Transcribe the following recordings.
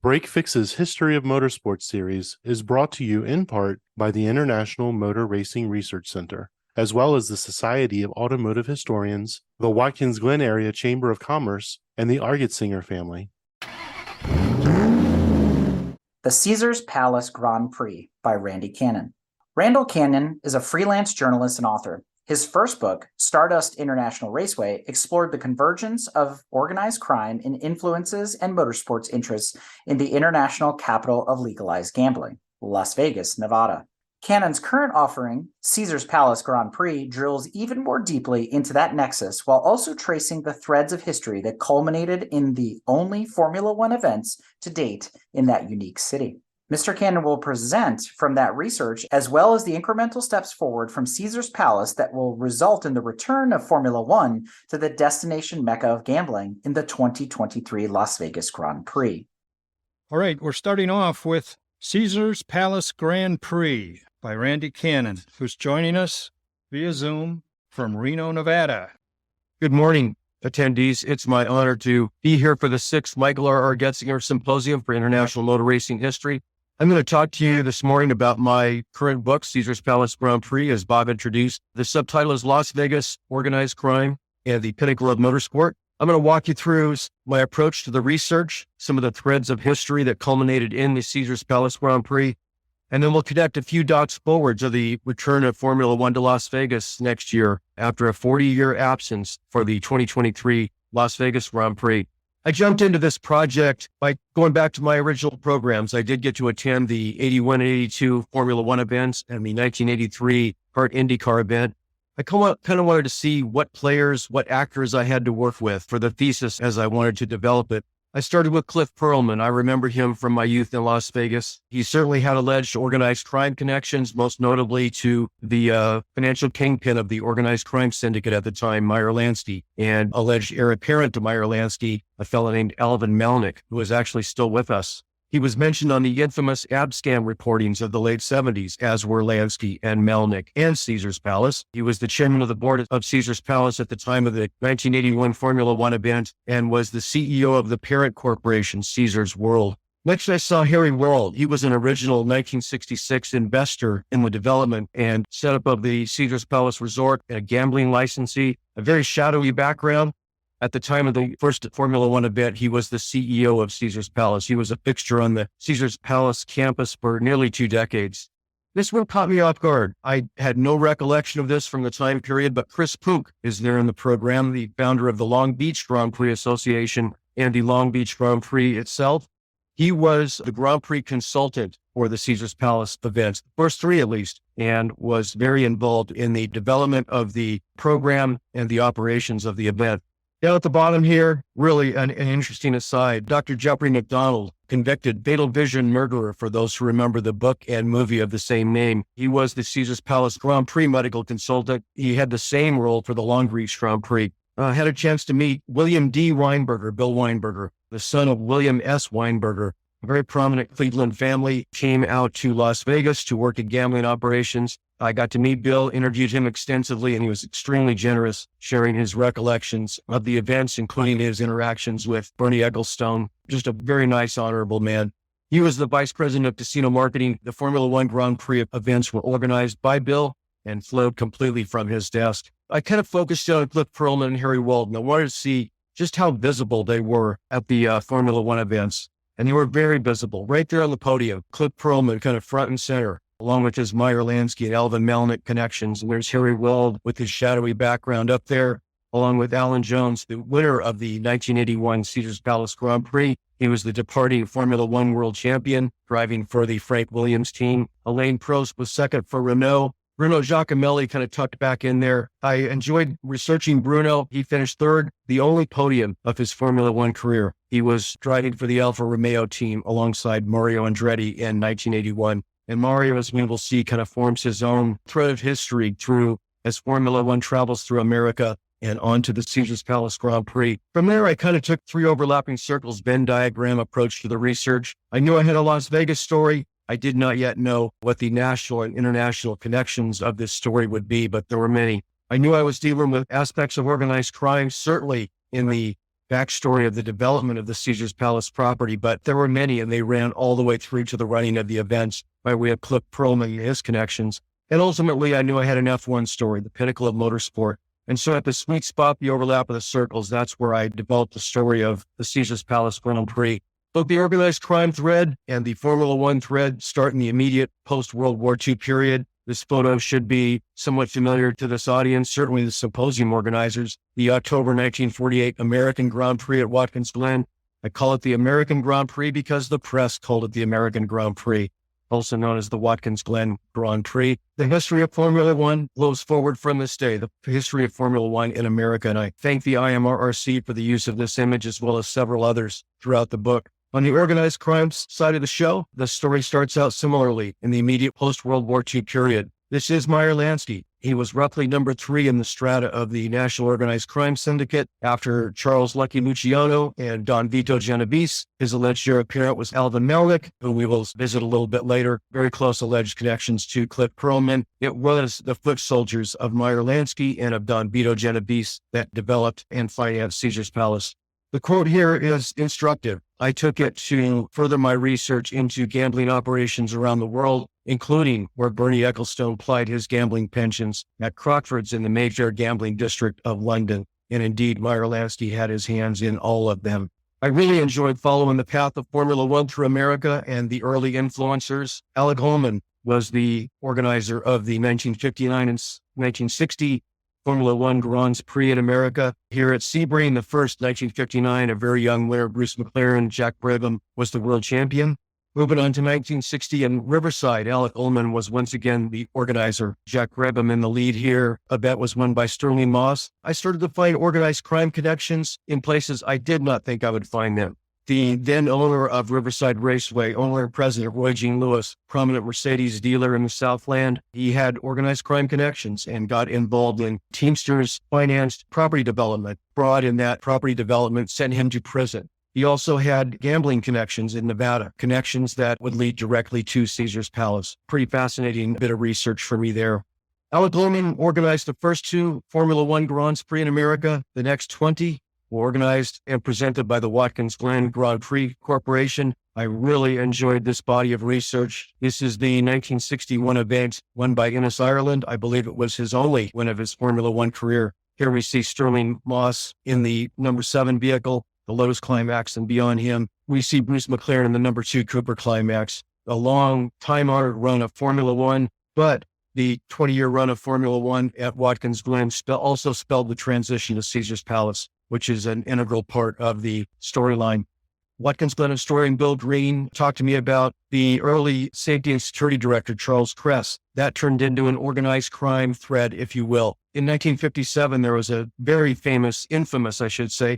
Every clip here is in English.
Break Fix's History of Motorsports series is brought to you in part by the International Motor Racing Research Center, as well as the Society of Automotive Historians, the Watkins Glen Area Chamber of Commerce, and the Argetsinger family. The Caesars Palace Grand Prix by Randy Cannon. Randall Cannon is a freelance journalist and author. His first book, Stardust International Raceway, explored the convergence of organized crime and influences and motorsports interests in the international capital of legalized gambling, Las Vegas, Nevada. Cannon's current offering, Caesars Palace Grand Prix, drills even more deeply into that nexus while also tracing the threads of history that culminated in the only Formula One events to date in that unique city. Mr. Cannon will present from that research as well as the incremental steps forward from Caesars Palace that will result in the return of Formula One to the destination mecca of gambling in the 2023 Las Vegas Grand Prix. All right, we're starting off with Caesars Palace Grand Prix by Randy Cannon, who's joining us via Zoom from Reno, Nevada. Good morning, attendees. It's my honor to be here for the 6th Michael R. Getzinger Symposium for International Motor Racing History. I'm going to talk to you this morning about my current book, Caesars Palace Grand Prix, as Bob introduced. The subtitle is Las Vegas, Organized Crime and the Pinnacle of Motorsport. I'm going to walk you through my approach to the research, some of the threads of history that culminated in the Caesars Palace Grand Prix, and then we'll connect a few dots forward to the return of Formula One to Las Vegas next year after a 40-year absence for the 2023 Las Vegas Grand Prix. I jumped into this project by going back to my original programs. I did get to attend the 81 and 82 Formula One events and the 1983 Kart IndyCar event. I kind of wanted to see what players, what actors I had to work with for the thesis as I wanted to develop it. I started with Cliff Perlman. I remember him from my youth in Las Vegas. He certainly had alleged organized crime connections, most notably to the financial kingpin of the organized crime syndicate at the time, Meyer Lansky, and alleged heir apparent to Meyer Lansky, a fellow named Alvin Melnick, who is actually still with us. He was mentioned on the infamous Abscam reportings of the late 70s, as were Lansky and Melnick and Caesars Palace. He was the chairman of the board of Caesars Palace at the time of the 1981 Formula One event and was the CEO of the parent corporation, Caesars World. Next, I saw Harry World. He was an original 1966 investor in the development and setup of the Caesars Palace Resort, a gambling licensee, a very shadowy background. At the time of the first Formula One event, he was the CEO of Caesars Palace. He was a fixture on the Caesars Palace campus for nearly 2 decades. This one caught me off guard. I had no recollection of this from the time period, but Chris Pook is there in the program, the founder of the Long Beach Grand Prix Association and the Long Beach Grand Prix itself. He was the Grand Prix consultant for the Caesars Palace events, the first 3 at least, and was very involved in the development of the program and the operations of the event. Down at the bottom here, really an interesting aside, Dr. Jeffrey McDonald, convicted fatal vision murderer for those who remember the book and movie of the same name. He was the Caesars Palace Grand Prix medical consultant. He had the same role for the Long Beach Grand Prix. Had a chance to meet William D. Weinberger, Bill Weinberger, the son of William S. Weinberger. A very prominent Cleveland family came out to Las Vegas to work at gambling operations. I got to meet Bill, interviewed him extensively, and he was extremely generous, sharing his recollections of the events, including his interactions with Bernie Ecclestone. Just a very nice, honorable man. He was the vice president of casino marketing. The Formula One Grand Prix events were organized by Bill and flowed completely from his desk. I kind of focused on Cliff Perlman and Harry Walden. I wanted to see just how visible they were at the Formula One events. And they were very visible, right there on the podium. Cliff Perlman kind of front and center, along with his Meyer Lansky and Alvin Melnick connections. And there's Harry Weld with his shadowy background up there, along with Alan Jones, the winner of the 1981 Caesars Palace Grand Prix. He was the departing Formula One world champion, driving for the Frank Williams team. Alain Prost was second for Renault. Bruno Giacomelli kind of tucked back in there. I enjoyed researching Bruno. He finished 3rd, the only podium of his Formula One career. He was driving for the Alfa Romeo team alongside Mario Andretti in 1981. And Mario, as we will see, kind of forms his own thread of history through as Formula One travels through America and onto the Caesars Palace Grand Prix. From there, I kind of took 3 overlapping circles, Venn diagram approach to the research. I knew I had a Las Vegas story. I did not yet know what the national and international connections of this story would be, but there were many. I knew I was dealing with aspects of organized crime, certainly in the backstory of the development of the Caesars Palace property, but there were many, and they ran all the way through to the running of the events by way of Cliff Perlman and his connections. And ultimately, I knew I had an F1 story, the pinnacle of motorsport. And so at the sweet spot, the overlap of the circles, that's where I developed the story of the Caesars Palace Grand Prix. Both the organized crime thread and the Formula One thread start in the immediate post-World War II period. This photo should be somewhat familiar to this audience, certainly the symposium organizers. The October 1948 American Grand Prix at Watkins Glen. I call it the American Grand Prix because the press called it the American Grand Prix, also known as the Watkins Glen Grand Prix. The history of Formula One blows forward from this day, the history of Formula One in America, and I thank the IMRRC for the use of this image as well as several others throughout the book. On the organized crimes side of the show, the story starts out similarly in the immediate post-World War II period. This is Meyer Lansky. He was roughly number 3 in the strata of the National Organized Crime Syndicate after Charles Lucky Luciano and Don Vito Genovese. His alleged heir apparent was Alvin Melnick, who we will visit a little bit later. Very close alleged connections to Cliff Perlman. It was the foot soldiers of Meyer Lansky and of Don Vito Genovese that developed and financed Caesars Palace. The quote here is instructive. I took it to further my research into gambling operations around the world, including where Bernie Ecclestone plied his gambling pensions at Crockford's in the Mayfair gambling district of London. And indeed, Meyer Lansky had his hands in all of them. I really enjoyed following the path of Formula One through America and the early influencers. Alec Holman was the organizer of the 1959 and 1960 Formula One Grand Prix in America. Here at Sebring, the first 1959, a very young winner, Bruce McLaren, Jack Brabham was the world champion. Moving on to 1960 in Riverside, Alec Ullman was once again the organizer. Jack Brabham in the lead here. A bet was won by Sterling Moss. I started to find organized crime connections in places I did not think I would find them. The then owner of Riverside Raceway, owner and president Roy Jean Lewis, prominent Mercedes dealer in the Southland, he had organized crime connections and got involved in Teamsters financed property development. Fraud in that property development sent him to prison. He also had gambling connections in Nevada, connections that would lead directly to Caesars Palace. Pretty fascinating bit of research for me there. Alec Lohman organized the first 2 Formula One Grand Prix in America. The next 20 were organized and presented by the Watkins Glen Grand Prix Corporation. I really enjoyed this body of research. This is the 1961 event won by Innes Ireland. I believe it was his only win of his Formula One career. Here we see Sterling Moss in the number 7 vehicle, the Lotus Climax, and beyond him, we see Bruce McLaren in the number 2 Cooper Climax. A long time-honored run of Formula One, but the 20-year run of Formula One at Watkins Glen also spelled the transition to Caesars Palace, which is an integral part of the storyline. Watkins Glen historian Bill Green talked to me about the early safety and security director, Charles Kress. That turned into an organized crime thread, if you will. In 1957, there was a very infamous,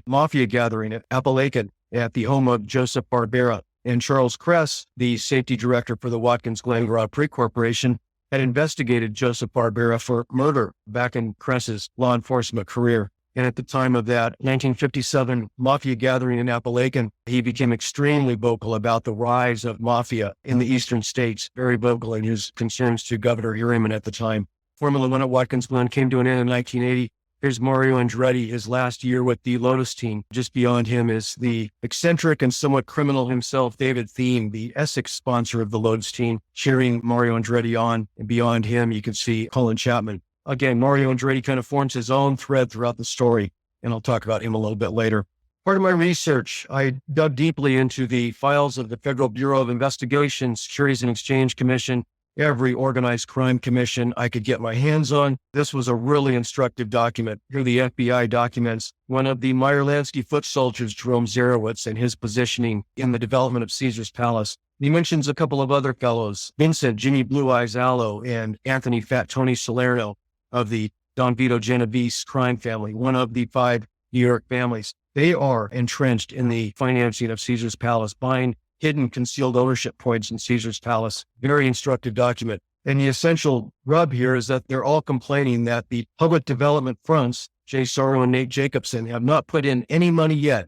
mafia gathering at Appalachian at the home of Joseph Barbera. And Charles Kress, the safety director for the Watkins Glen Grand Prix Corporation, had investigated Joseph Barbera for murder back in Kress's law enforcement career. And at the time of that 1957 mafia gathering in Appalachian, he became extremely vocal about the rise of mafia in the eastern states, very vocal in his concerns to Governor Harriman at the time. Formula One at Watkins Glen came to an end in 1980. Here's Mario Andretti, his last year with the Lotus team. Just beyond him is the eccentric and somewhat criminal himself, David Thiem, the Essex sponsor of the Lotus team, cheering Mario Andretti on. And beyond him, you can see Colin Chapman. Again, Mario Andretti kind of forms his own thread throughout the story, and I'll talk about him a little bit later. Part of my research, I dug deeply into the files of the Federal Bureau of Investigation, Securities and Exchange Commission, every organized crime commission I could get my hands on. This was a really instructive document. Here are the FBI documents. One of the Meyer Lansky foot soldiers, Jerome Zarowitz, and his positioning in the development of Caesars Palace. He mentions a couple of other fellows, Vincent Jimmy Blue Eyes Allo and Anthony Fat Tony Salerno of the Don Vito Genovese crime family, one of the 5 New York families. They are entrenched in the financing of Caesars Palace, buying hidden concealed ownership points in Caesars Palace. Very instructive document. And the essential rub here is that they're all complaining that the public development fronts, Jay Sorrow and Nate Jacobson, have not put in any money yet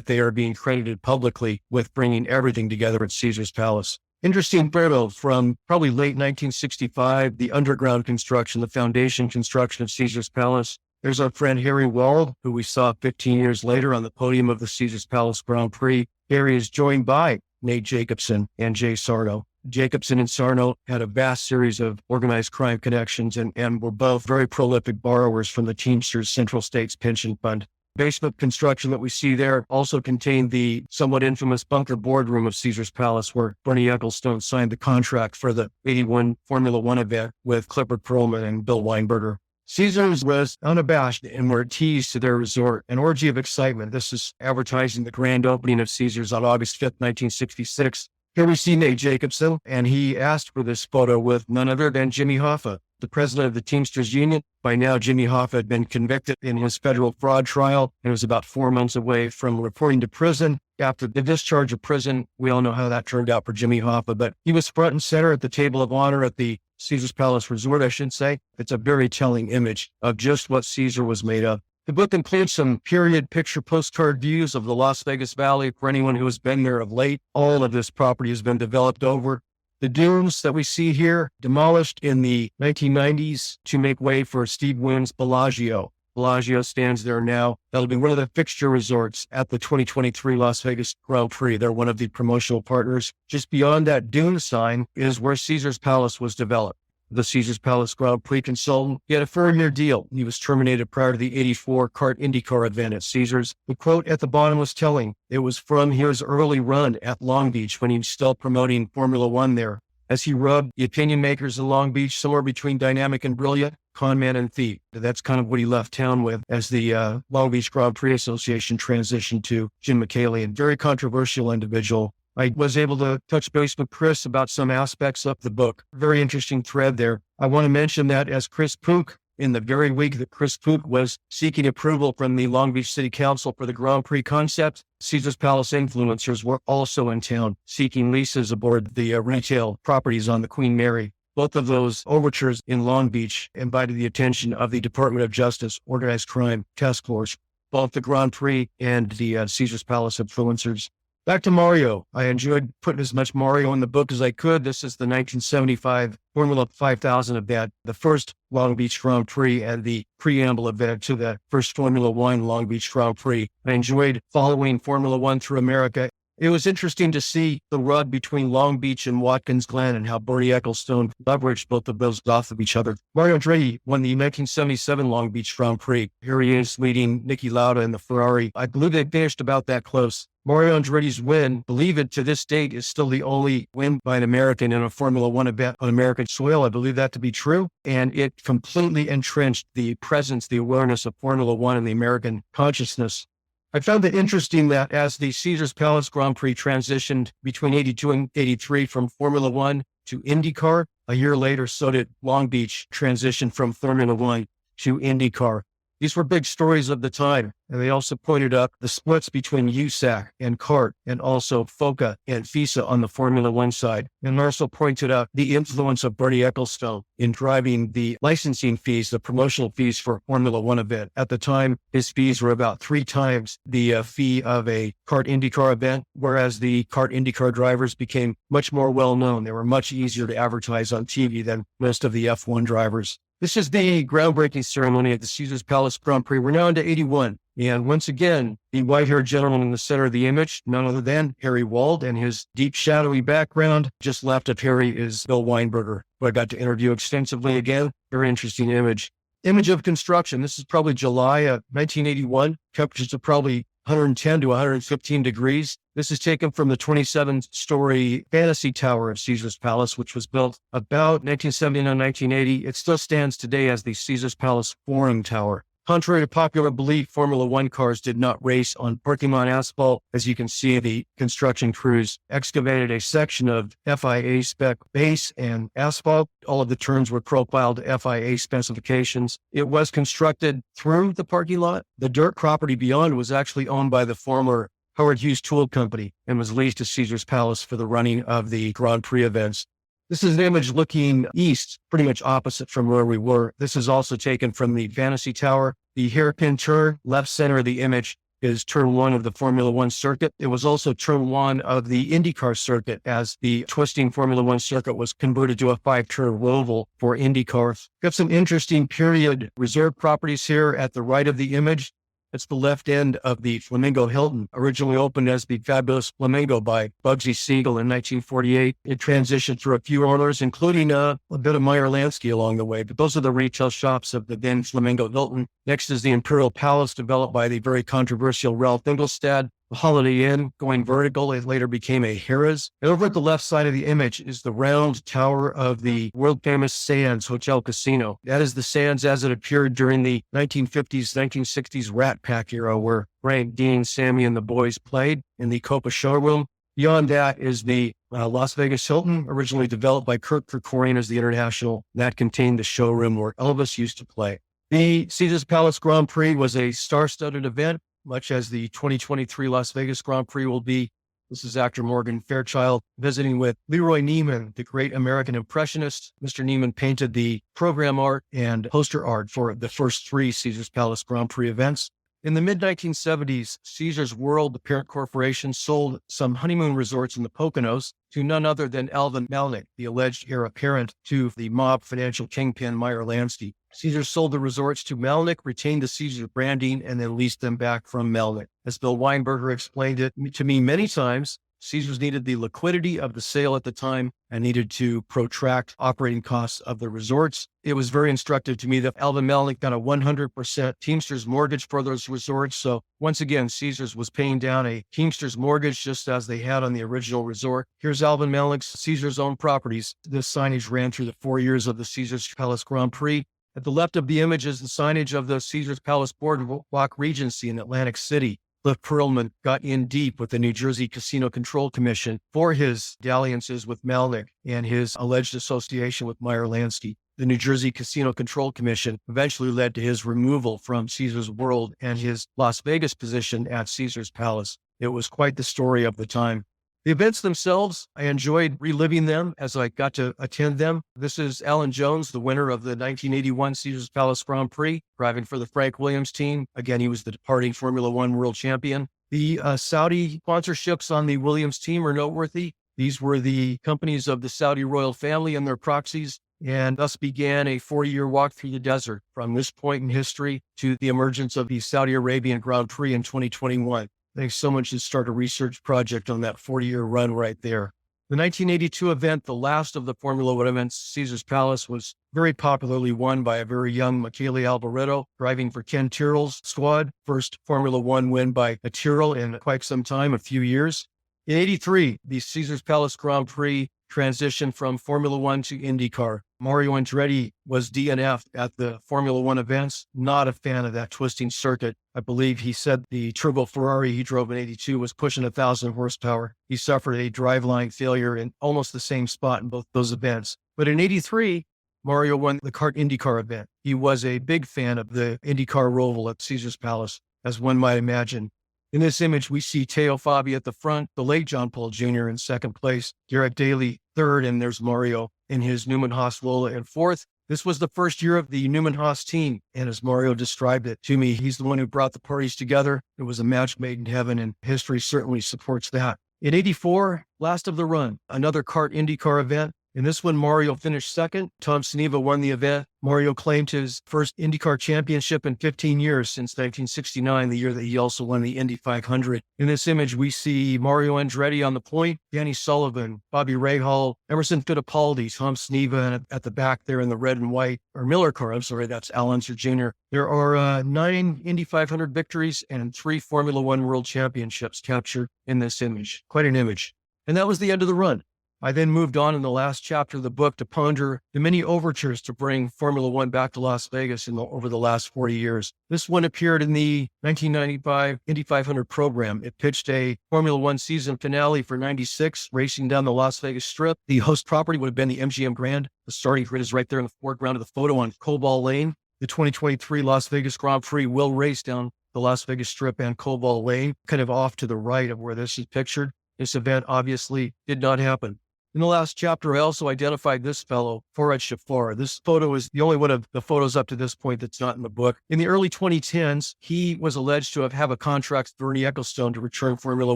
they are being credited publicly with bringing everything together at Caesars Palace. Interesting parallel from probably late 1965, the underground construction, the foundation construction of Caesars Palace, There's our friend Harry Wald, who we saw 15 years later on the podium of the Caesars Palace Grand Prix. Harry is joined by Nate Jacobson and Jay Sarno. Jacobson and Sarno had a vast series of organized crime connections and were both very prolific borrowers from the Teamsters Central States Pension Fund. Basement construction that we see there also contained the somewhat infamous bunker boardroom of Caesars Palace, where Bernie Ecclestone signed the contract for the '81 Formula One event with Clifford Perlman and Bill Weinberger. Caesars was unabashed and were teased to their resort, an orgy of excitement. This is advertising the grand opening of Caesars on August 5th, 1966. Here we see Nate Jacobson, and he asked for this photo with none other than Jimmy Hoffa, the president of the Teamsters Union. By now, Jimmy Hoffa had been convicted in his federal fraud trial and was about 4 months away from reporting to prison. After the discharge of prison, we all know how that turned out for Jimmy Hoffa, but he was front and center at the table of honor at the Caesars Palace Resort, I should say. It's a very telling image of just what Caesar was made of. The book includes some period picture postcard views of the Las Vegas Valley for anyone who has been there of late. All of this property has been developed over. The dunes that we see here, demolished in the 1990s to make way for Steve Wynn's Bellagio. Bellagio stands there now. That'll be one of the fixture resorts at the 2023 Las Vegas Grand Prix. They're one of the promotional partners. Just beyond that dune sign is where Caesars Palace was developed. The Caesars Palace Grand Prix consultant, he had a 4-year deal. He was terminated prior to the '84 kart IndyCar event at Caesars. The quote at the bottom was telling. It was from his early run at Long Beach when he was still promoting Formula One there. As he rubbed the opinion makers in Long Beach, somewhere between dynamic and brilliant, conman and thief. That's kind of what he left town with as the Long Beach Grand Prix Association transitioned to Jim McKaylee, a very controversial individual. I was able to touch base with Chris about some aspects of the book. Very interesting thread there. I want to mention that as Chris Pook, in the very week that Chris Pook was seeking approval from the Long Beach City Council for the Grand Prix concept, Caesars Palace influencers were also in town seeking leases aboard the retail properties on the Queen Mary. Both of those overtures in Long Beach invited the attention of the Department of Justice Organized Crime Task Force, both the Grand Prix and the Caesars Palace influencers. Back to Mario. I enjoyed putting as much Mario in the book as I could. This is the 1975 Formula 5000 event, the first Long Beach Grand Prix and the preamble event to the first Formula One Long Beach Grand Prix. I enjoyed following Formula One through America. It was interesting to see the rub between Long Beach and Watkins Glen and how Bernie Ecclestone leveraged both of those off of each other. Mario Andretti won the 1977 Long Beach Grand Prix. Here he is leading Niki Lauda in the Ferrari. I believe they finished about that close. Mario Andretti's win, believe it to this date, is still the only win by an American in a Formula One event on American soil. I believe that to be true. And it completely entrenched the presence, the awareness of Formula One in the American consciousness. I found it interesting that as the Caesars Palace Grand Prix transitioned between 82 and 83 from Formula One to IndyCar, a year later, so did Long Beach transition from Formula One to IndyCar. These were big stories of the time, and they also pointed up the splits between USAC and CART, and also FOCA and FISA on the Formula One side. And also pointed out the influence of Bernie Ecclestone in driving the licensing fees, the promotional fees for a Formula One event. At the time, his fees were about 3 times the fee of a CART IndyCar event, whereas the CART IndyCar drivers became much more well-known. They were much easier to advertise on TV than most of the F1 drivers. This is the groundbreaking ceremony at the Caesars Palace Grand Prix. We're now into 81. And once again, the white-haired gentleman in the center of the image, none other than Harry Wald, and his deep shadowy background. Just left of Harry is Bill Weinberger, who I got to interview extensively again. Very interesting image. Image of construction. This is probably July of 1981. Temperatures are probably 110 to 115 degrees. This is taken from the 27-story fantasy tower of Caesars Palace, which was built about 1979-1980. It still stands today as the Caesars Palace Forum Tower. Contrary to popular belief, Formula One cars did not race on parking lot asphalt. As you can see, the construction crews excavated a section of FIA spec base and asphalt. All of the turns were profiled to FIA specifications. It was constructed through the parking lot. The dirt property beyond was actually owned by the former Howard Hughes Tool Company and was leased to Caesars Palace for the running of the Grand Prix events. This is an image looking east, pretty much opposite from where we were. This is also taken from the Fantasy Tower. The hairpin turn, left center of the image, is turn one of the Formula One circuit. It was also turn one of the IndyCar circuit, as the twisting Formula One circuit was converted to a 5-turn oval for IndyCar. Got some interesting period reserve properties here at the right of the image. It's the left end of the Flamingo Hilton, originally opened as the Fabulous Flamingo by Bugsy Siegel in 1948. It transitioned through a few owners, including a bit of Meyer Lansky along the way. But those are the retail shops of the then Flamingo Hilton. Next is the Imperial Palace, developed by the very controversial Ralph Engelstad. The Holiday Inn, going vertical, it later became a Harrah's. And over at the left side of the image is the round tower of the world-famous Sands Hotel Casino. That is the Sands as it appeared during the 1950s, 1960s Rat Pack era, where Frank, Dean, Sammy, and the boys played in the Copa showroom. Beyond that is the Las Vegas Hilton, originally developed by Kurt Kerkorian as the International. That contained the showroom where Elvis used to play. The Caesars Palace Grand Prix was a star-studded event, much as the 2023 Las Vegas Grand Prix will be. This is actor Morgan Fairchild visiting with Leroy Neiman, the great American impressionist. Mr. Neiman painted the program art and poster art for the first 3 Caesars Palace Grand Prix events. In the mid-1970s, Caesars World, the parent corporation, sold some honeymoon resorts in the Poconos to none other than Alvin Melnick, the alleged heir apparent to the mob financial kingpin Meyer Lansky. Caesars sold the resorts to Melnick, retained the Caesars branding, and then leased them back from Melnick. As Bill Weinberger explained it to me many times, Caesars needed the liquidity of the sale at the time and needed to protract operating costs of the resorts. It was very instructive to me that Alvin Melnick got a 100% Teamsters mortgage for those resorts. So once again, Caesars was paying down a Teamsters mortgage just as they had on the original resort. Here's Alvin Melnick's Caesars owned properties. This signage ran through the 4 years of the Caesars Palace Grand Prix. At the left of the image is the signage of the Caesars Palace Boardwalk Regency in Atlantic City. Cliff Perlman got in deep with the New Jersey Casino Control Commission for his dalliances with Melnick and his alleged association with Meyer Lansky. The New Jersey Casino Control Commission eventually led to his removal from Caesars World and his Las Vegas position at Caesars Palace. It was quite the story of the time. The events themselves, I enjoyed reliving them as I got to attend them. This is Alan Jones, the winner of the 1981 Caesars Palace Grand Prix, driving for the Frank Williams team. Again, he was the departing Formula One world champion. The Saudi sponsorships on the Williams team are noteworthy. These were the companies of the Saudi royal family and their proxies, and thus began a 4-year walk through the desert from this point in history to the emergence of the Saudi Arabian Grand Prix in 2021. Thanks so much to start a research project on that 40-year run right there. The 1982 event, the last of the Formula One events, Caesars Palace, was very popularly won by a very young Michele Alboreto, driving for Ken Tyrrell's squad. First Formula One win by a Tyrrell in quite some time, a few years. In 83, the Caesars Palace Grand Prix transitioned from Formula One to IndyCar. Mario Andretti was DNF'd at the Formula One events, not a fan of that twisting circuit. I believe he said the turbo Ferrari he drove in 82 was pushing 1,000 horsepower. He suffered a driveline failure in almost the same spot in both those events. But in 83, Mario won the kart IndyCar event. He was a big fan of the IndyCar roval at Caesars Palace, as one might imagine. In this image, we see Teo Fabi at the front, the late John Paul Jr. in second place, Garrett Daly third, and there's Mario in his Newman Haas Lola in fourth. This was the first year of the Newman Haas team, and as Mario described it to me, he's the one who brought the parties together. It was a match made in heaven, and history certainly supports that. In 84, last of the run, another kart IndyCar event. In this one, Mario finished second. Tom Sneva won the event. Mario claimed his first IndyCar championship in 15 years since 1969, the year that he also won the Indy 500. In this image, we see Mario Andretti on the point, Danny Sullivan, Bobby Rahal, Emerson Fittipaldi, Tom Sneva, and at the back there in the red and white, or Miller car, I'm sorry, that's Al Unser Jr. There are 9 Indy 500 victories and 3 Formula One World Championships captured in this image. Quite an image. And that was the end of the run. I then moved on in the last chapter of the book to ponder the many overtures to bring Formula One back to Las Vegas over the last 40 years. This one appeared in the 1995 Indy 500 program. It pitched a Formula One season finale for 96, racing down the Las Vegas Strip. The host property would have been the MGM Grand. The starting grid is right there in the foreground of the photo on Cobalt Lane. The 2023 Las Vegas Grand Prix will race down the Las Vegas Strip and Cobalt Lane, kind of off to the right of where this is pictured. This event obviously did not happen. In the last chapter, I also identified this fellow, Farad Shafar. This photo is the only one of the photos up to this point that's not in the book. In the early 2010s, he was alleged to have a contract with Bernie Ecclestone to return Formula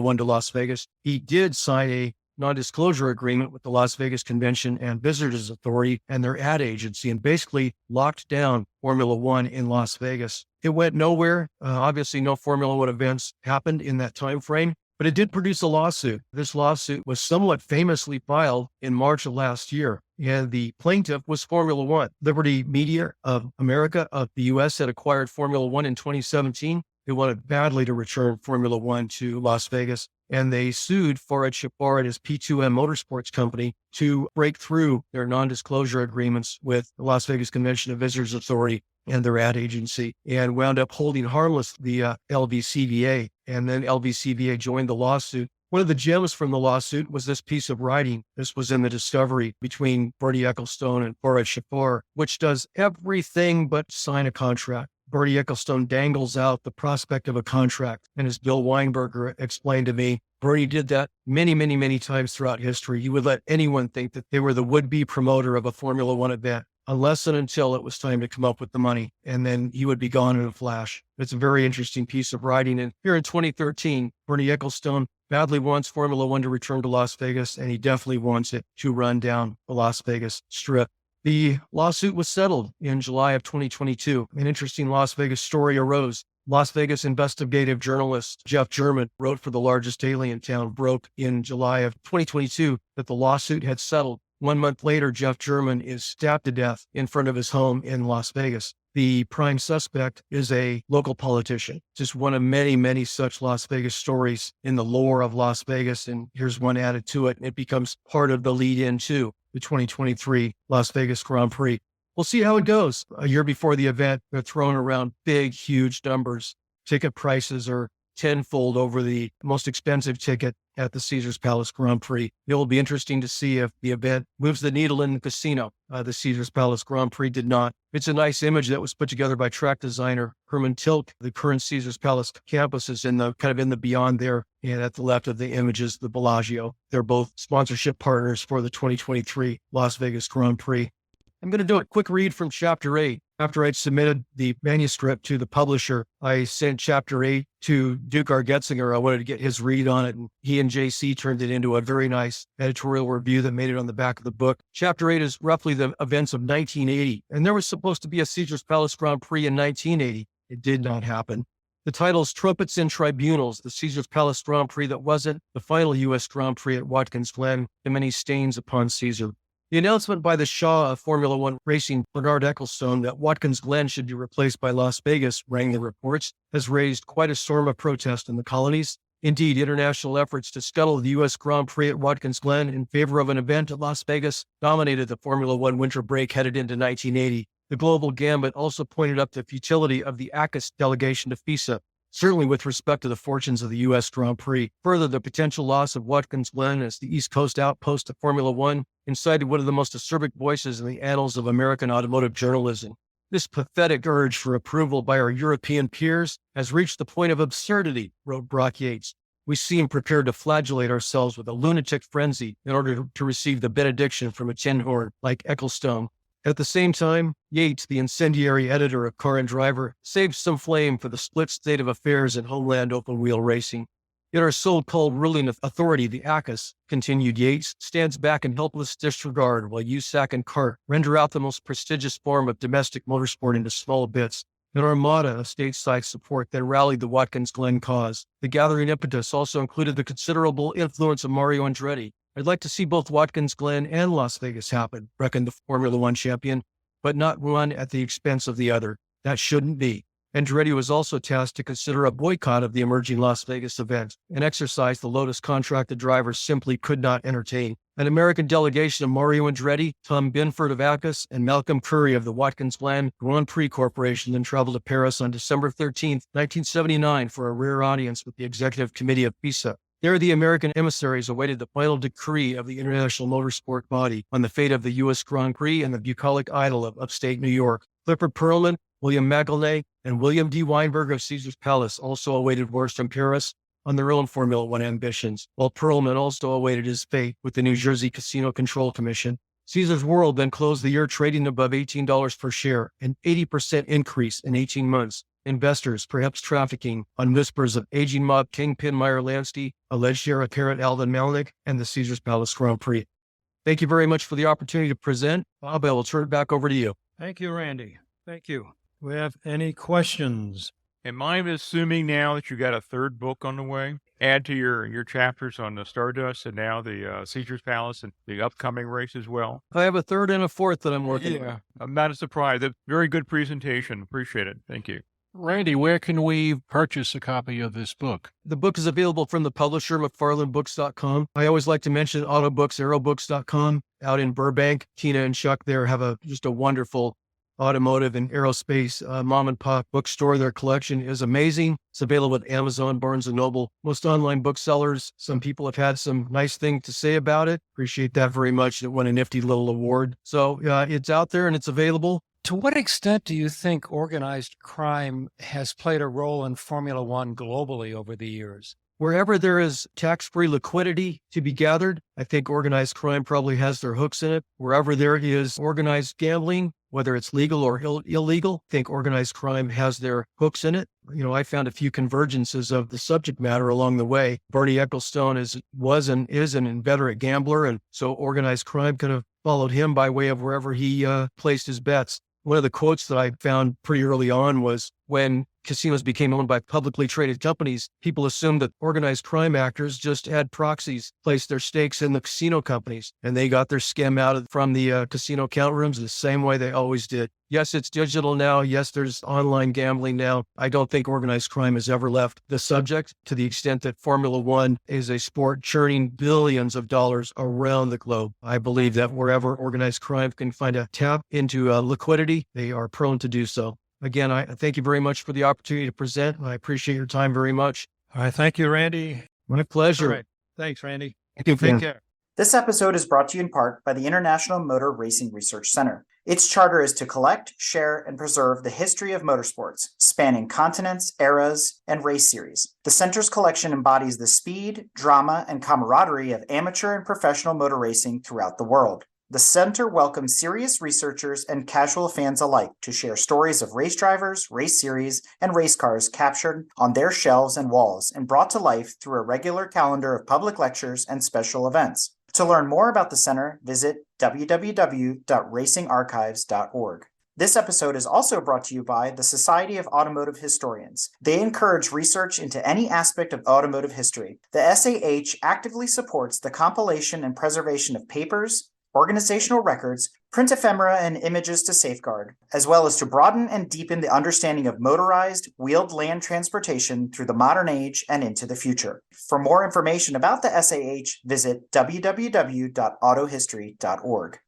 One to Las Vegas. He did sign a non-disclosure agreement with the Las Vegas Convention and Visitors Authority and their ad agency, and basically locked down Formula One in Las Vegas. It went nowhere. Obviously, no Formula One events happened in that time frame. But it did produce a lawsuit. This lawsuit was somewhat famously filed in March of last year. And the plaintiff was Formula One. Liberty Media of America of the U.S. had acquired Formula One in 2017. They wanted badly to return Formula One to Las Vegas. And they sued Farad Shafar and his P2M Motorsports company to break through their non-disclosure agreements with the Las Vegas Convention and Visitors Authority and their ad agency, and wound up holding harmless the LVCVA. And then LVCVA joined the lawsuit. One of the gems from the lawsuit was this piece of writing. This was in the discovery between Bernie Ecclestone and Farad Shafar, which does everything but sign a contract. Bernie Ecclestone dangles out the prospect of a contract. And as Bill Weinberger explained to me, Bernie did that many, many, many times throughout history. He would let anyone think that they were the would-be promoter of a Formula One event, unless and until it was time to come up with the money. And then he would be gone in a flash. It's a very interesting piece of writing. And here in 2013, Bernie Ecclestone badly wants Formula One to return to Las Vegas, and he definitely wants it to run down the Las Vegas Strip. The lawsuit was settled in July of 2022. An interesting Las Vegas story arose. Las Vegas investigative journalist Jeff German wrote for the largest alien town, broke in July of 2022 that the lawsuit had settled. 1 month later, Jeff German is stabbed to death in front of his home in Las Vegas. The prime suspect is a local politician. Just one of many, many such Las Vegas stories in the lore of Las Vegas. And here's one added to it, and it becomes part of the lead-in to the 2023 Las Vegas Grand Prix. We'll see how it goes. A year before the event, they're throwing around big, huge numbers. Ticket prices are tenfold over the most expensive ticket at the Caesars Palace Grand Prix. It will be interesting to see if the event moves the needle in the casino. The Caesars Palace Grand Prix did not. It's a nice image that was put together by track designer Herman Tilk. The current Caesars Palace campus is in the beyond there. And at the left of the image is the Bellagio. They're both sponsorship partners for the 2023 Las Vegas Grand Prix. I'm going to do a quick read from Chapter 8. After I'd submitted the manuscript to the publisher, I sent Chapter 8 to Duke Argetzinger. I wanted to get his read on it, and he and JC turned it into a very nice editorial review that made it on the back of the book. Chapter 8 is roughly the events of 1980, and there was supposed to be a Caesars Palace Grand Prix in 1980. It did not happen. The title's Trumpets and Tribunals, the Caesars Palace Grand Prix that wasn't the final U.S. Grand Prix at Watkins Glen, and many stains upon Caesar. The announcement by the Shah of Formula One Racing, Bernard Ecclestone, that Watkins Glen should be replaced by Las Vegas, rang the reports, has raised quite a storm of protest in the colonies. Indeed, international efforts to scuttle the U.S. Grand Prix at Watkins Glen in favor of an event at Las Vegas dominated the Formula One winter break headed into 1980. The global gambit also pointed up the futility of the ACUS delegation to FISA, certainly with respect to the fortunes of the U.S. Grand Prix. Further, the potential loss of Watkins Glen as the East Coast outpost of Formula One incited one of the most acerbic voices in the annals of American automotive journalism. This pathetic urge for approval by our European peers has reached the point of absurdity, wrote Brock Yates. We seem prepared to flagellate ourselves with a lunatic frenzy in order to receive the benediction from a tin horn like Ecclestone. At the same time, Yates, the incendiary editor of Car and Driver, saved some flame for the split state of affairs in homeland open-wheel racing. Yet our so-called ruling authority, the ACUS, continued Yates, stands back in helpless disregard while USAC and CART render out the most prestigious form of domestic motorsport into small bits. An armada of stateside support then rallied the Watkins Glen cause. The gathering impetus also included the considerable influence of Mario Andretti. I'd like to see both Watkins Glen and Las Vegas happen, reckoned the Formula One champion, but not one at the expense of the other. That shouldn't be. Andretti was also tasked to consider a boycott of the emerging Las Vegas event, an exercise the Lotus contracted drivers simply could not entertain. An American delegation of Mario Andretti, Tom Binford of ACUS, and Malcolm Curry of the Watkins Glen Grand Prix Corporation then traveled to Paris on December 13, 1979 for a rare audience with the executive committee of FISA. There, the American emissaries awaited the final decree of the International Motorsport Body on the fate of the U.S. Grand Prix and the bucolic idol of upstate New York. Clifford Perlman, William Magalney, and William D. Weinberg of Caesars Palace also awaited word from Paris on their own Formula One ambitions, while Perlman also awaited his fate with the New Jersey Casino Control Commission. Caesars World then closed the year trading above $18 per share, an 80% increase in 18 months. Investors perhaps trafficking on whispers of aging mob kingpin Meyer Lansky, alleged heir apparent Alvin Melnick, and the Caesars Palace Grand Prix. Thank you very much for the opportunity to present. Bob, I will turn it back over to you. Thank you, Randy. Thank you. Do we have any questions? Am I assuming now that you got a third book on the way? Add to your chapters on the Stardust and now the Caesars Palace and the upcoming race as well? I have a third and a fourth that I'm working on. I'm not surprised. A very good presentation. Appreciate it. Thank you. Randy, where can we purchase a copy of this book? The book is available from the publisher, McFarlandBooks.com. I always like to mention Autobooks, Aerobooks.com out in Burbank. Tina and Chuck there have just a wonderful automotive and aerospace mom and pop bookstore. Their collection is amazing. It's available at Amazon, Barnes & Noble, most online booksellers. Some people have had some nice things to say about it. Appreciate that very much. It won a nifty little award. So it's out there and it's available. To what extent do you think organized crime has played a role in Formula One globally over the years? Wherever there is tax-free liquidity to be gathered, I think organized crime probably has their hooks in it. Wherever there is organized gambling, whether it's legal or illegal, I think organized crime has their hooks in it. I found a few convergences of the subject matter along the way. Bernie Ecclestone was and is an inveterate gambler, and so organized crime could have followed him by way of wherever he placed his bets. One of the quotes that I found pretty early on was when casinos became owned by publicly traded companies, people assumed that organized crime actors just had proxies place their stakes in the casino companies, and they got their skim out from the casino count rooms the same way they always did. Yes, it's digital now. Yes, there's online gambling now. I don't think organized crime has ever left the subject to the extent that Formula One is a sport churning billions of dollars around the globe. I believe that wherever organized crime can find a tap into liquidity, they are prone to do so. Again, I thank you very much for the opportunity to present. I appreciate your time very much. All right. Thank you, Randy. My pleasure. All right. Thanks, Randy. Thank you. Take care. This episode is brought to you in part by the International Motor Racing Research Center. Its charter is to collect, share, and preserve the history of motorsports, spanning continents, eras, and race series. The center's collection embodies the speed, drama, and camaraderie of amateur and professional motor racing throughout the world. The center welcomes serious researchers and casual fans alike to share stories of race drivers, race series, and race cars captured on their shelves and walls and brought to life through a regular calendar of public lectures and special events. To learn more about the center, visit www.racingarchives.org. This episode is also brought to you by the Society of Automotive Historians. They encourage research into any aspect of automotive history. The SAH actively supports the compilation and preservation of papers, organizational records, print ephemera, and images to safeguard, as well as to broaden and deepen the understanding of motorized, wheeled land transportation through the modern age and into the future. For more information about the SAH, visit www.autohistory.org.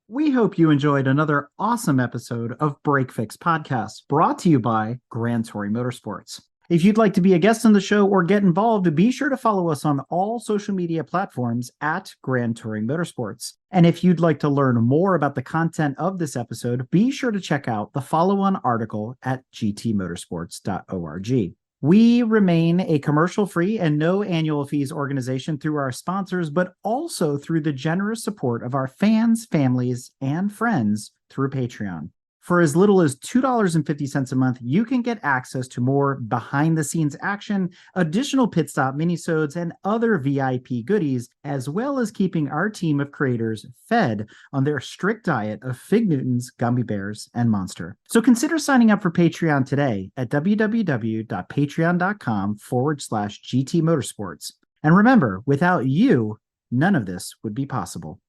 We hope you enjoyed another awesome episode of Break Fix Podcast, brought to you by Grand Touring Motorsports. If you'd like to be a guest on the show or get involved, be sure to follow us on all social media platforms at Grand Touring Motorsports. And if you'd like to learn more about the content of this episode, be sure to check out the follow-on article at gtmotorsports.org. We remain a commercial-free and no annual fees organization through our sponsors, but also through the generous support of our fans, families, and friends through Patreon. For as little as $2.50 a month, you can get access to more behind-the-scenes action, additional pit stop minisodes, and other VIP goodies, as well as keeping our team of creators fed on their strict diet of Fig Newtons, gummy bears, and Monster. So consider signing up for Patreon today at www.patreon.com/GT Motorsports. And remember, without you, none of this would be possible.